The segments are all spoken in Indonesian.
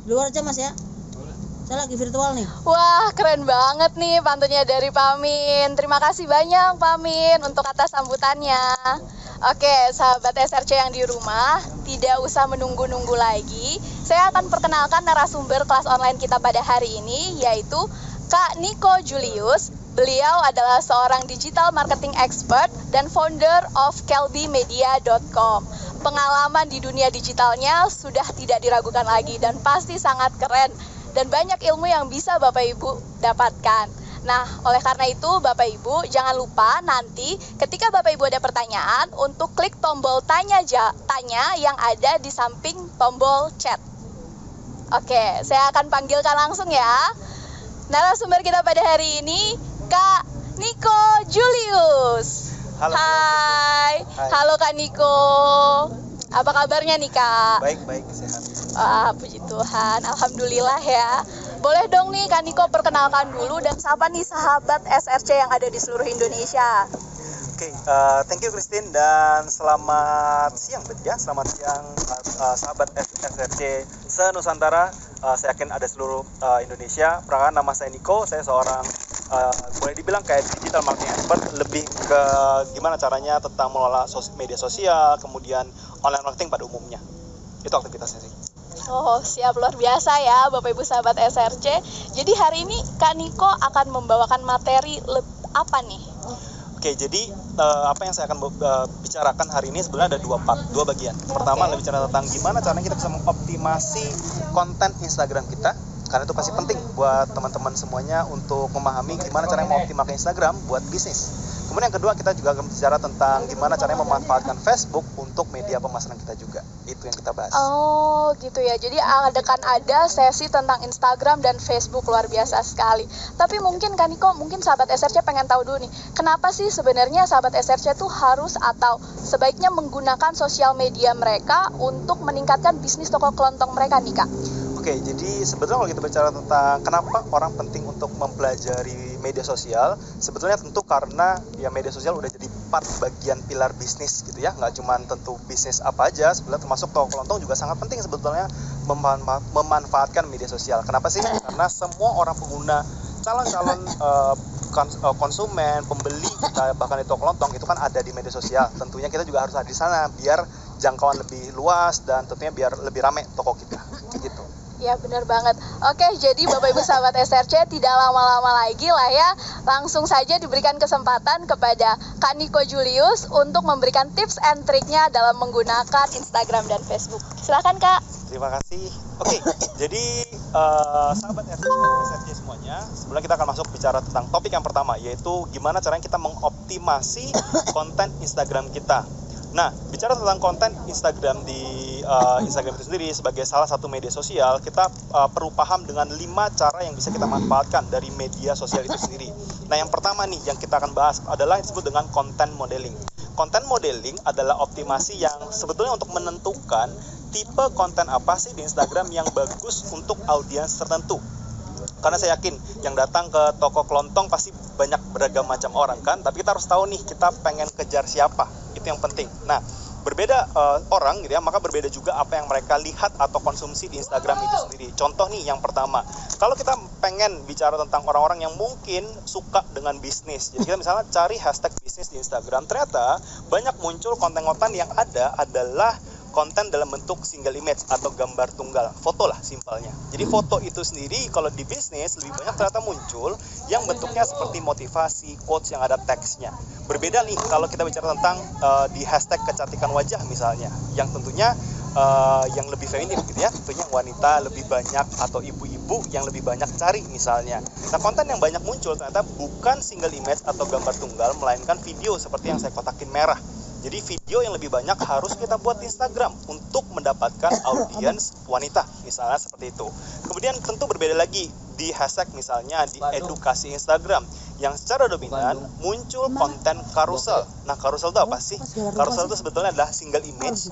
Di luar aja Mas ya. Saya lagi virtual nih. Wah, keren banget nih pantunnya dari Pamin. Terima kasih banyak Pamin untuk kata sambutannya. Oke, sahabat SRC yang di rumah, tidak usah menunggu-nunggu lagi. Saya akan perkenalkan narasumber kelas online kita pada hari ini, yaitu Kak Niko Julius. Beliau adalah seorang digital marketing expert dan founder of kelbymedia.com. Pengalaman di dunia digitalnya sudah tidak diragukan lagi dan pasti sangat keren. Dan banyak ilmu yang bisa Bapak Ibu dapatkan. Nah, oleh karena itu Bapak Ibu jangan lupa nanti ketika Bapak Ibu ada pertanyaan untuk klik tombol tanya yang ada di samping tombol chat. Oke, saya akan panggilkan langsung ya. Narasumber kita pada hari ini Kak Niko Julius. Halo. Hai. Halo Kak Niko. Apa kabarnya nih Kak? Baik, sehat. Puji Tuhan, alhamdulillah ya. Boleh dong nih Kak Niko perkenalkan dulu dan sapa nih sahabat SRC yang ada di seluruh Indonesia. Oke, thank you Christine dan selamat siang ya, selamat siang sahabat SRC se-Nusantara. Saya yakin ada seluruh Indonesia. Perkenalkan nama saya Niko, saya seorang boleh dibilang kayak digital marketing expert, lebih ke gimana caranya tentang mengelola media sosial, kemudian online marketing pada umumnya. Itu aktivitasnya sih. Oh, siap, luar biasa ya Bapak Ibu sahabat SRC. Jadi hari ini Kak Niko akan membawakan materi apa nih? Oke, jadi apa yang saya akan bicarakan hari ini sebenarnya ada dua bagian. Pertama adalah bicara tentang gimana caranya kita bisa mengoptimasi konten Instagram kita, karena itu pasti penting buat teman-teman semuanya untuk memahami gimana caranya mengoptimalkan Instagram buat bisnis. Kemudian yang kedua, kita juga akan bicara tentang gimana caranya memanfaatkan Facebook untuk media pemasaran kita juga. Itu yang kita bahas. Oh gitu ya, jadi akan ada sesi tentang Instagram dan Facebook, luar biasa sekali. Tapi mungkin Kak Niko, mungkin sahabat SRC pengen tahu dulu nih, kenapa sih sebenarnya sahabat SRC tuh harus atau sebaiknya menggunakan sosial media mereka untuk meningkatkan bisnis toko kelontong mereka nih Kak? Oke, jadi sebetulnya kalau kita bicara tentang kenapa orang penting untuk mempelajari media sosial, sebetulnya tentu karena ya media sosial udah jadi part bagian pilar bisnis gitu ya, nggak cuma tentu bisnis apa aja, sebenarnya termasuk toko kelontong juga sangat penting sebetulnya memanfaatkan media sosial. Kenapa sih? Karena semua orang pengguna, calon-calon konsumen, pembeli kita bahkan di toko kelontong itu kan ada di media sosial. Tentunya kita juga harus ada di sana biar jangkauan lebih luas dan tentunya biar lebih ramai toko kita gitu. Ya benar banget. Oke, jadi Bapak Ibu sahabat SRC tidak lama-lama lagi lah ya, langsung saja diberikan kesempatan kepada Kak Niko Julius untuk memberikan tips and triknya dalam menggunakan Instagram dan Facebook. Silakan Kak. Terima kasih. Oke, jadi sahabat SRC semuanya, sebelum kita akan masuk bicara tentang topik yang pertama, yaitu gimana caranya kita mengoptimasi konten Instagram kita. Nah, bicara tentang konten Instagram di Instagram itu sendiri sebagai salah satu media sosial, kita perlu paham dengan 5 cara yang bisa kita manfaatkan dari media sosial itu sendiri. Nah, yang pertama nih yang kita akan bahas adalah yang disebut dengan content modeling. Content modeling adalah optimasi yang sebetulnya untuk menentukan tipe konten apa sih di Instagram yang bagus untuk audiens tertentu. Karena saya yakin yang datang ke toko kelontong pasti banyak beragam macam orang kan, tapi kita harus tahu nih kita pengen kejar siapa, itu yang penting. Nah, berbeda orang gitu ya, maka berbeda juga apa yang mereka lihat atau konsumsi di Instagram itu sendiri. Contoh nih yang pertama, kalau kita pengen bicara tentang orang-orang yang mungkin suka dengan bisnis, jadi kita misalnya cari hashtag bisnis di Instagram, ternyata banyak muncul konten-konten yang ada adalah konten dalam bentuk single image atau gambar tunggal, foto lah simpelnya. Jadi foto itu sendiri kalau di bisnis lebih banyak ternyata muncul yang bentuknya seperti motivasi, quotes yang ada teksnya. Berbeda nih kalau kita bicara tentang di hashtag kecantikan wajah misalnya, yang tentunya yang lebih feminim gitu ya, tentunya wanita lebih banyak atau ibu-ibu yang lebih banyak cari misalnya. Nah, konten yang banyak muncul ternyata bukan single image atau gambar tunggal, melainkan video seperti yang saya kotakin merah. Jadi video yang lebih banyak harus kita buat di Instagram untuk mendapatkan audiens wanita, misalnya seperti itu. Kemudian tentu berbeda lagi di hashtag misalnya di edukasi Instagram yang secara dominan muncul konten carousel. Nah, carousel itu apa sih? Carousel itu sebetulnya adalah single image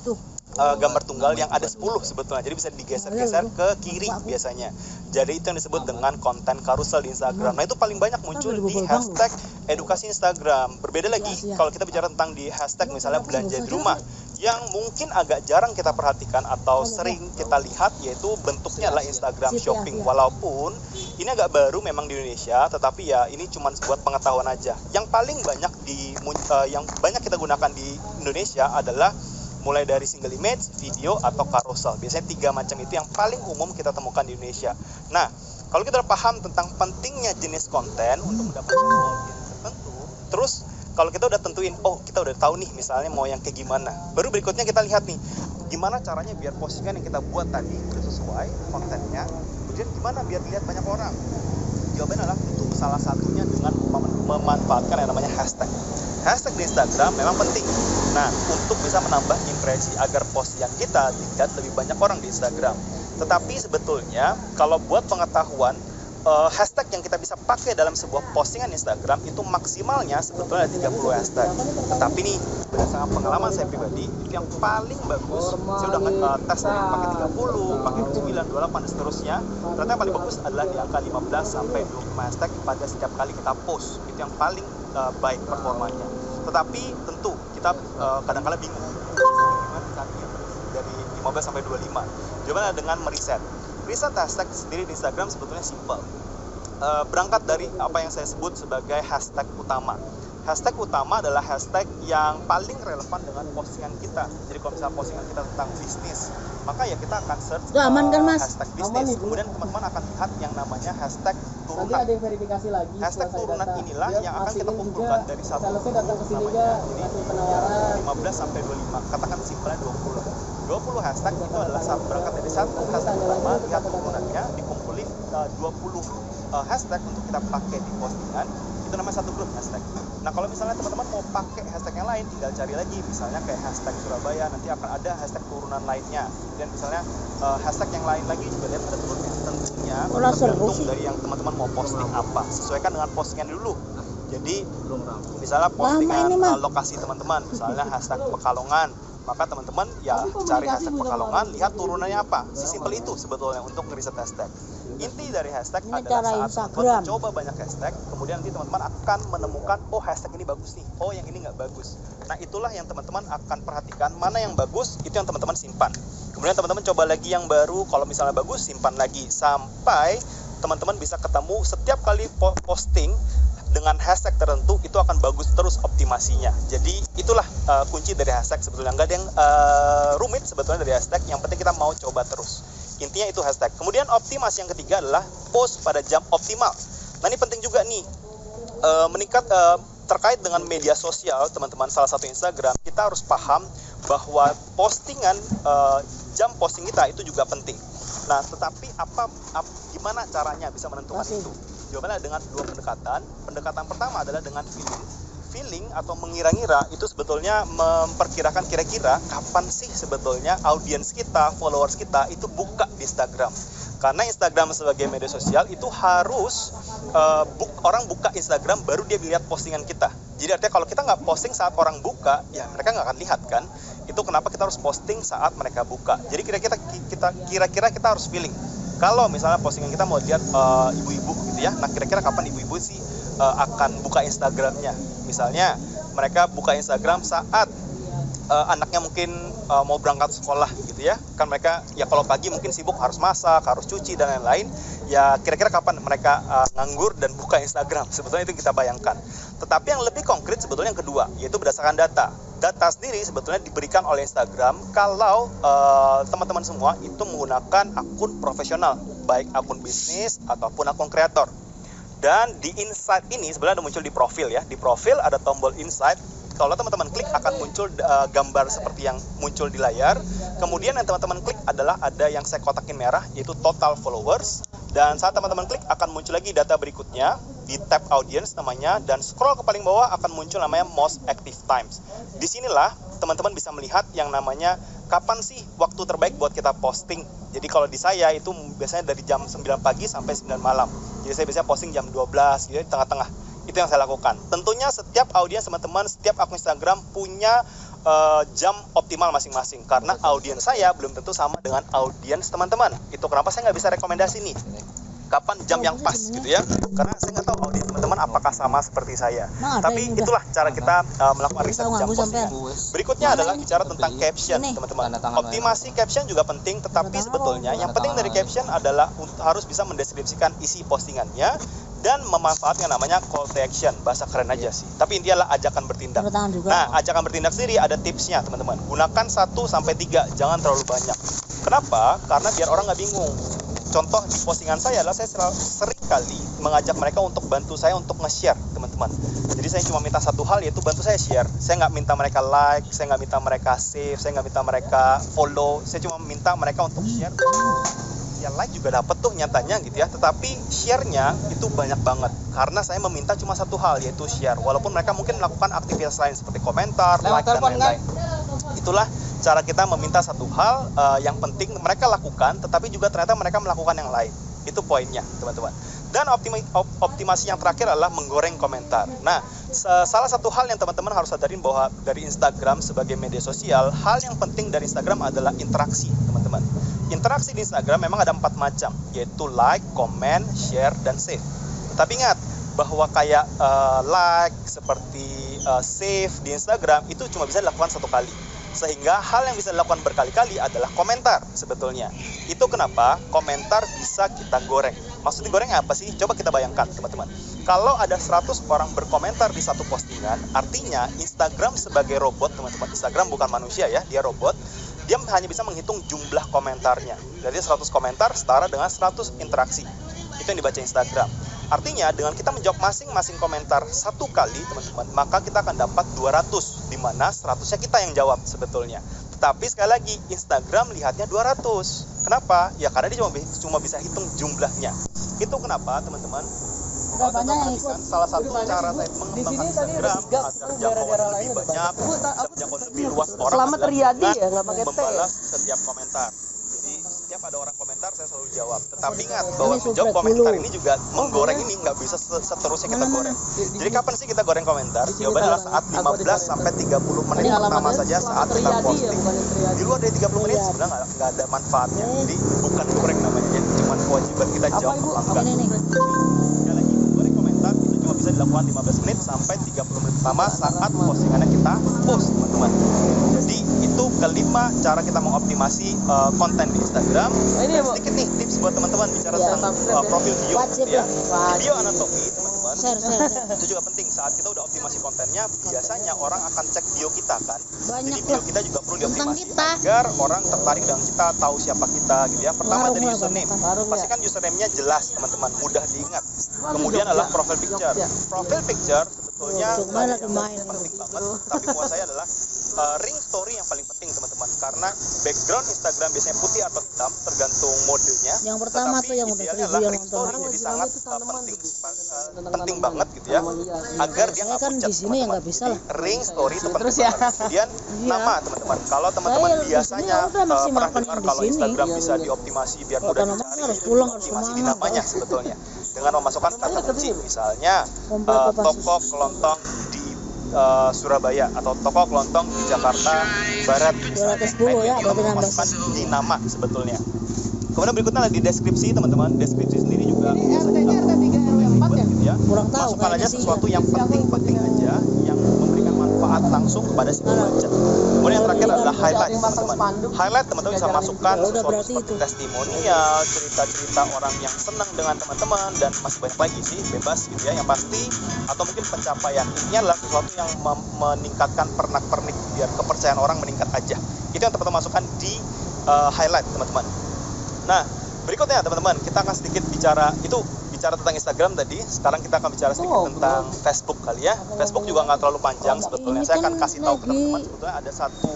gambar tunggal yang ada 10 sebetulnya, jadi bisa digeser-geser ke kiri biasanya. Jadi itu yang disebut dengan konten carousel di Instagram. Nah, itu paling banyak muncul di hashtag edukasi Instagram. Berbeda lagi kalau kita bicara tentang di hashtag misalnya belanja di rumah, yang mungkin agak jarang kita perhatikan atau sering kita lihat, yaitu bentuknya adalah Instagram Shopping. Walaupun ini agak baru memang di Indonesia, tetapi ya ini cuma buat pengetahuan aja. Yang paling banyak yang banyak kita gunakan di Indonesia adalah mulai dari single image, video, atau carousel. Biasanya 3 macam itu yang paling umum kita temukan di Indonesia. Nah, kalau kita udah paham tentang pentingnya jenis konten untuk mendapatkan audiens tertentu, terus kalau kita udah tentuin, oh kita udah tahu nih misalnya mau yang kayak gimana, baru berikutnya kita lihat nih gimana caranya biar postingan yang kita buat tadi udah sesuai kontennya, kemudian gimana biar dilihat banyak orang. Jawabannya adalah tentu salah satunya dengan memanfaatkan yang namanya hashtag. Hashtag di Instagram memang penting. Nah, untuk bisa menambah impresi agar postingan kita dilihat lebih banyak orang di Instagram. Tetapi sebetulnya kalau buat pengetahuan, hashtag yang kita bisa pakai dalam sebuah postingan Instagram itu maksimalnya sebetulnya ada 30 hashtag. Tetapi nih, berdasarkan pengalaman saya pribadi, itu yang paling bagus, saya udah tes dari pakai 30, pakai 9, 28 dan seterusnya. Ternyata yang paling bagus adalah di angka 15 sampai 25 hashtag pada setiap kali kita post. Itu yang paling baik performanya. Tetapi tentu kita kadang-kadang bingung dari 15 sampai 25. Jawabannya dengan meriset. Riset hashtag sendiri di Instagram sebetulnya simple. Berangkat dari apa yang saya sebut sebagai hashtag utama. Hashtag utama adalah hashtag yang paling relevan dengan postingan kita. Jadi kalau misalnya postingan kita tentang bisnis, maka ya kita akan search aman kan, Mas? hashtag bisnis. Kemudian teman-teman akan lihat yang namanya hashtag turunan. Nanti ada yang verifikasi lagi. Hashtag turunan inilah yang akan kita kumpulkan dari satu salesnya datang ke sini namanya juga kasih penawaran 15 sampai 25. Katakan simpelnya 20 hashtag itu adalah berangkat dari satu hashtag pertama, lihat turunannya, dikumpulin 20 hashtag untuk kita pakai di postingan. Itu namanya satu grup hashtag. Nah, kalau misalnya teman-teman mau pakai hashtag yang lain, tinggal cari lagi, misalnya kayak hashtag Surabaya, nanti akan ada hashtag turunan lainnya. Dan misalnya hashtag yang lain lagi juga lihat ada turunnya. Tentunya tergantung dari yang teman-teman mau posting apa. Sesuaikan dengan postingan dulu. Jadi misalnya postingan lokasi teman-teman, misalnya hashtag Pekalongan, maka teman-teman ya cari hashtag Pekalongan, lihat turunannya apa. Sesimpel itu sebetulnya untuk ngeriset hashtag. Inti dari hashtag adalah saat teman-teman coba banyak hashtag, kemudian nanti teman-teman akan menemukan, oh hashtag ini bagus nih, oh yang ini nggak bagus. Nah, itulah yang teman-teman akan perhatikan, mana yang bagus, itu yang teman-teman simpan. Kemudian teman-teman coba lagi yang baru, kalau misalnya bagus, simpan lagi. Sampai teman-teman bisa ketemu setiap kali posting dengan hashtag tertentu, itu akan bagus terus optimasinya. Jadi itulah kunci dari hashtag sebetulnya. Nggak ada yang rumit sebetulnya dari hashtag, yang penting kita mau coba terus. Intinya itu hashtag. Kemudian optimasi yang ketiga adalah post pada jam optimal. Nah, ini penting juga nih, meningkat terkait dengan media sosial teman-teman, salah satu Instagram, kita harus paham bahwa postingan jam posting kita itu juga penting. Nah, tetapi gimana caranya bisa menentukan itu? Jawabannya dengan 2 pendekatan. Pendekatan pertama adalah dengan feeling atau mengira-ngira, itu sebetulnya memperkirakan kira-kira kapan sih sebetulnya audiens kita, followers kita itu buka di Instagram. Karena Instagram sebagai media sosial itu harus orang buka Instagram baru dia lihat postingan kita. Jadi artinya kalau kita nggak posting saat orang buka, ya mereka nggak akan lihat kan. Itu kenapa kita harus posting saat mereka buka. Jadi kira-kira kita harus feeling. Kalau misalnya postingan kita mau lihat ibu-ibu gitu ya, nah kira-kira kapan ibu-ibu sih akan buka Instagramnya. Misalnya mereka buka Instagram saat anaknya mungkin mau berangkat sekolah gitu ya, kan mereka ya kalau pagi mungkin sibuk harus masak, harus cuci dan lain-lain, ya kira-kira kapan mereka nganggur dan buka Instagram. Sebetulnya itu kita bayangkan. Tetapi yang lebih konkret sebetulnya yang kedua, yaitu berdasarkan data sendiri sebetulnya diberikan oleh Instagram kalau teman-teman semua itu menggunakan akun profesional, baik akun bisnis ataupun akun kreator. Dan di insight ini sebenarnya ada muncul di profil ya. Di profil ada tombol insight. Kalau teman-teman klik akan muncul gambar seperti yang muncul di layar. Kemudian yang teman-teman klik adalah ada yang saya kotakin merah, yaitu total followers. Dan saat teman-teman klik akan muncul lagi data berikutnya di tab audience namanya, dan scroll ke paling bawah akan muncul namanya most active times. Disinilah teman-teman bisa melihat yang namanya kapan sih waktu terbaik buat kita posting. Jadi kalau di saya itu biasanya dari jam 9 pagi sampai 9 malam. Jadi saya biasanya posting jam 12 gitu di tengah-tengah. Itu yang saya lakukan. Tentunya setiap audiens teman-teman, setiap akun Instagram punya jam optimal masing-masing. Karena audiens saya belum tentu sama dengan audiens teman-teman. Itu kenapa saya nggak bisa rekomendasi nih. kapan jam yang pas gitu ya, karena saya nggak tahu audiens teman-teman apakah sama seperti saya. Nah, ada Tapi ini udah. itulah cara kita melakukan riset Tahu jam nggak, Bu, postingan. sampean? Berikutnya adalah bicara tentang caption, Ini. teman-teman. Tanda tangan Optimasi caption juga penting, tetapi sebetulnya yang penting dari caption adalah harus bisa mendeskripsikan isi postingannya dan memanfaatkan namanya call to action. Bahasa keren aja sih. Tapi intinya adalah ajakan bertindak. Tanda tangan juga. Nah, ajakan bertindak sendiri ada tipsnya, teman-teman. Gunakan 1-3, jangan terlalu banyak. Kenapa? Karena biar orang nggak bingung. Contoh di postingan saya adalah saya sering kali mengajak mereka untuk bantu saya untuk nge-share, teman-teman. Jadi saya cuma minta satu hal, yaitu bantu saya share. Saya nggak minta mereka like, saya nggak minta mereka save, saya nggak minta mereka follow. Saya cuma minta mereka untuk share. Ya like juga dapat tuh nyatanya gitu ya. Tetapi share-nya itu banyak banget. Karena saya meminta cuma satu hal, yaitu share. Walaupun mereka mungkin melakukan aktivitas lain seperti komentar, like, dan lain-lain. Itulah cara kita meminta satu hal yang penting mereka lakukan, tetapi juga ternyata mereka melakukan yang lain. Itu poinnya, teman-teman. Dan optimasi yang terakhir adalah menggoreng komentar. Nah, salah satu hal yang teman-teman harus sadarin bahwa dari Instagram sebagai media sosial, hal yang penting dari Instagram adalah interaksi, teman-teman. Interaksi di Instagram memang ada 4 macam, yaitu like, comment, share, dan save. Tetapi ingat bahwa kayak like, seperti save di Instagram itu cuma bisa dilakukan satu kali. Sehingga hal yang bisa dilakukan berkali-kali adalah komentar sebetulnya. Itu kenapa komentar bisa kita goreng. Maksud digoreng apa sih? Coba kita bayangkan, teman-teman. Kalau ada 100 orang berkomentar di satu postingan, artinya Instagram sebagai robot, teman-teman. Instagram bukan manusia ya, dia robot. Dia hanya bisa menghitung jumlah komentarnya. Jadi 100 komentar setara dengan 100 interaksi. Itu yang dibaca Instagram. Artinya dengan kita menjawab masing-masing komentar satu kali, teman-teman, maka kita akan dapat 200, di mana 100-nya kita yang jawab sebetulnya. Tetapi sekali lagi Instagram lihatnya 200. Kenapa? Ya karena dia cuma bisa hitung jumlahnya. Itu kenapa, teman-teman? Kalau banyak yang ikut. salah satu cara saya mengembangkan Instagram agar jangkauan lebih banyak, jangkauan lebih luas orang Selamat adalah Riyadi dengan ya, nggak pakai T. membalas setiap komentar. Jadi setiap ada orang komentar saya selalu jawab. Tetapi ingat bahwa Ini menjawab subrek komentar dulu. ini juga menggoreng ini nggak bisa seterusnya kita goreng. Jadi kapan sih kita goreng komentar? Jawabannya adalah saat 15 sampai 30 menit pertama saja saat kita posting. Di luar dari 30 menit sebenarnya nggak ada manfaatnya. Jadi bukan goreng namanya, jadi cuma kewajiban kita jawab apa enggak. Ini nih. Sekali lagi, goreng komentar itu cuma bisa dilakukan 15 menit sampai 30 menit pertama saat postingannya kita post, teman-teman. Jadi itu kelima cara kita mengoptimasi konten di Instagram. Dan sedikit nih tips buat teman-teman bicara tentang profil bio Wajib ya. ya. Di bio anatomi, teman-teman. Share. Itu juga penting saat kita udah optimasi kontennya, biasanya orang akan cek bio kita kan. Banyak Jadi bio lah. kita juga perlu Tentang dioptimasi kita. agar orang tertarik dengan kita, tahu siapa kita gitu ya. Pertama Warung dari lah, username. warung. Pastikan username-nya jelas, teman-teman, mudah diingat. Kemudian adalah profile picture. Profile picture sebetulnya Cuma lagi yang main. penting banget, tapi buat saya adalah ring story yang paling penting, teman-teman, karena background Instagram biasanya putih atau hitam tergantung modenya. Yang pertama Tetapi tuh yang udah idealnya 1000 adalah yang ring nonton. story jadi sangat penting banget gitu ya, agar dia Saya nggak kan pucat, di sini ya teman-teman. nggak bisa lah. Jadi, ring story itu penting Terus ya. banget. Kemudian nama, teman-teman, kalau teman-teman Saya di biasanya sini udah maksimalkan pernah dengar yang di kalau sini. Instagram bisa dioptimasi biar Kalau mudah namanya dicari, harus pulang, harus optimasi di kemana, namanya Pak. sebetulnya dengan memasukkan kata kunci, misalnya Komplek Kopassus. toko kelontong di Surabaya atau toko kelontong di Jakarta Barat misalnya. 210 ya, Itu berarti nambah. memasukkan di nama sebetulnya. Kemudian berikutnya lagi deskripsi, teman-teman. Deskripsi sendiri juga biasanya ribet gitu ya. Kurang tahu Masukkan aja kayaknya sih. sesuatu yang penting-penting aja, yang memberikan manfaat langsung kepada si pembaca. Kemudian yang terakhir adalah highlight, teman-teman. Highlight teman-teman bisa masukkan Ya udah, sesuatu berarti seperti itu. testimonial, cerita-cerita orang yang senang dengan teman-teman, dan masih banyak lagi sih, bebas gitu ya. Yang pasti atau mungkin pencapaian ini adalah sesuatu yang meningkatkan pernak-pernik biar kepercayaan orang meningkat aja. Itu yang teman-teman masukkan di highlight, teman-teman. Nah, berikutnya teman-teman, kita akan sedikit bicara tentang Instagram tadi. Sekarang kita akan bicara sedikit tentang Facebook kali ya. Facebook juga nggak terlalu panjang sebetulnya. Ini Saya akan kan kasih tahu ke lagi teman-teman, sebetulnya ada satu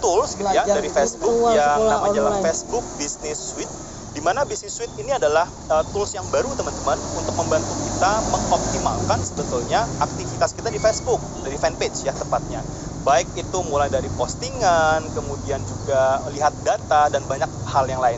tools gitu ya dari Facebook virtual yang sekolah namanya adalah online. Facebook Business Suite. Di mana Business Suite ini adalah tools yang baru, teman-teman, untuk membantu kita mengoptimalkan sebetulnya aktivitas kita di Facebook, dari fanpage ya tepatnya. Baik itu mulai dari postingan, kemudian juga lihat data dan banyak hal yang lain.